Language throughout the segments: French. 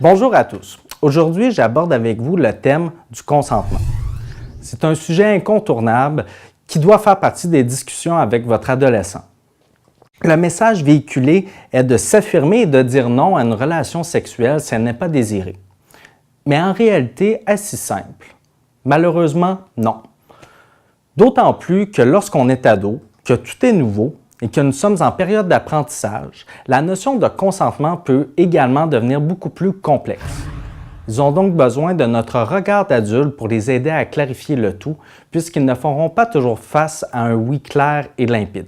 Bonjour à tous. Aujourd'hui, j'aborde avec vous le thème du consentement. C'est un sujet incontournable qui doit faire partie des discussions avec votre adolescent. Le message véhiculé est de s'affirmer et de dire non à une relation sexuelle si elle n'est pas désirée. Mais en réalité, est-ce si simple? Malheureusement, non. D'autant plus que lorsqu'on est ado, que tout est nouveau et que nous sommes en période d'apprentissage, la notion de consentement peut également devenir beaucoup plus complexe. Ils ont donc besoin de notre regard d'adulte pour les aider à clarifier le tout, puisqu'ils ne feront pas toujours face à un oui clair et limpide.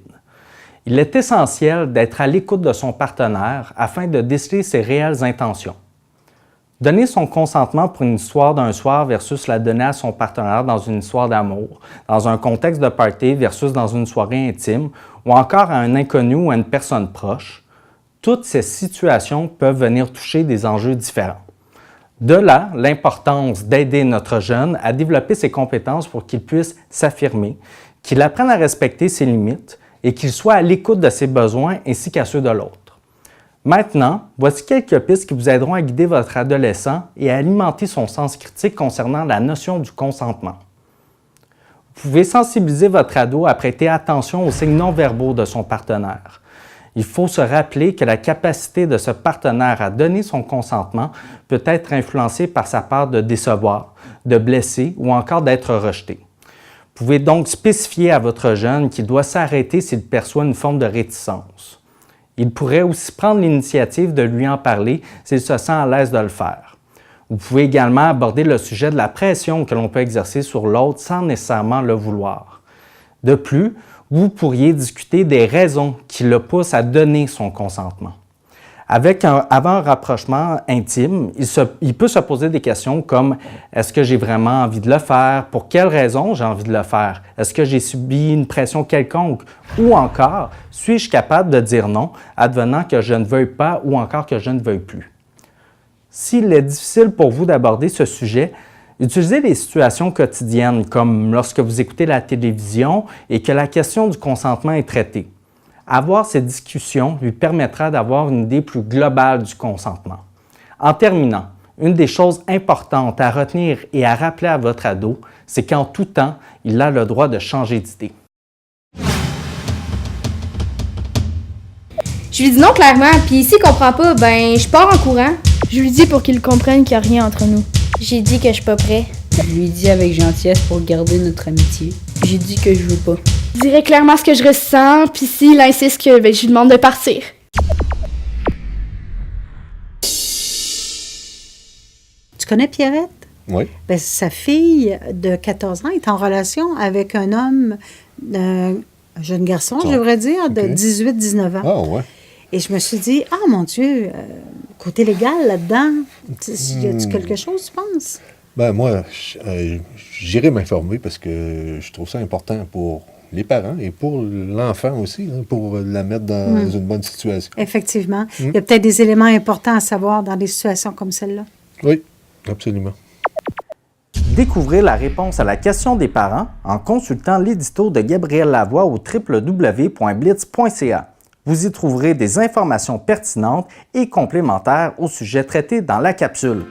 Il est essentiel d'être à l'écoute de son partenaire afin de déceler ses réelles intentions. Donner son consentement pour une histoire d'un soir versus la donner à son partenaire dans une histoire d'amour, dans un contexte de party versus dans une soirée intime, ou encore à un inconnu ou à une personne proche, toutes ces situations peuvent venir toucher des enjeux différents. De là, l'importance d'aider notre jeune à développer ses compétences pour qu'il puisse s'affirmer, qu'il apprenne à respecter ses limites et qu'il soit à l'écoute de ses besoins ainsi qu'à ceux de l'autre. Maintenant, voici quelques pistes qui vous aideront à guider votre adolescent et à alimenter son sens critique concernant la notion du consentement. Vous pouvez sensibiliser votre ado à prêter attention aux signes non-verbaux de son partenaire. Il faut se rappeler que la capacité de ce partenaire à donner son consentement peut être influencée par sa peur de décevoir, de blesser ou encore d'être rejeté. Vous pouvez donc spécifier à votre jeune qu'il doit s'arrêter s'il perçoit une forme de réticence. Il pourrait aussi prendre l'initiative de lui en parler s'il se sent à l'aise de le faire. Vous pouvez également aborder le sujet de la pression que l'on peut exercer sur l'autre sans nécessairement le vouloir. De plus, vous pourriez discuter des raisons qui le poussent à donner son consentement. Avant un rapprochement intime, il peut se poser des questions comme « Est-ce que j'ai vraiment envie de le faire? Pour quelles raisons j'ai envie de le faire? Est-ce que j'ai subi une pression quelconque? Ou encore, suis-je capable de dire non, advenant que je ne veuille pas ou encore que je ne veuille plus? » S'il est difficile pour vous d'aborder ce sujet, utilisez les situations quotidiennes comme lorsque vous écoutez la télévision et que la question du consentement est traitée. Avoir ces discussions lui permettra d'avoir une idée plus globale du consentement. En terminant, une des choses importantes à retenir et à rappeler à votre ado, c'est qu'en tout temps, il a le droit de changer d'idée. Je lui dis non clairement, puis s'il comprend pas, ben je pars en courant. Je lui dis pour qu'il comprenne qu'il n'y a rien entre nous. J'ai dit que je suis pas prêt. Je lui dis avec gentillesse pour garder notre amitié. J'ai dit que je veux pas. Je dirais clairement ce que je ressens, puis s'il insiste que je lui demande de partir. Tu connais Pierrette? Oui. Ben, sa fille de 14 ans est en relation avec un homme, un jeune garçon, je devrais dire, de 18-19 ans. Ah, ouais. Et je me suis dit, ah mon Dieu, côté légal là-dedans, y a-tu quelque chose, tu penses? Ben moi, j'irai m'informer parce que je trouve ça important pour les parents et pour l'enfant aussi, hein, pour la mettre dans une bonne situation. Effectivement. Il y a peut-être des éléments importants à savoir dans des situations comme celle-là. Oui, absolument. Découvrez la réponse à la question des parents en consultant l'édito de Gabriel Lavoie au www.blitz.ca. Vous y trouverez des informations pertinentes et complémentaires au sujet traité dans la capsule.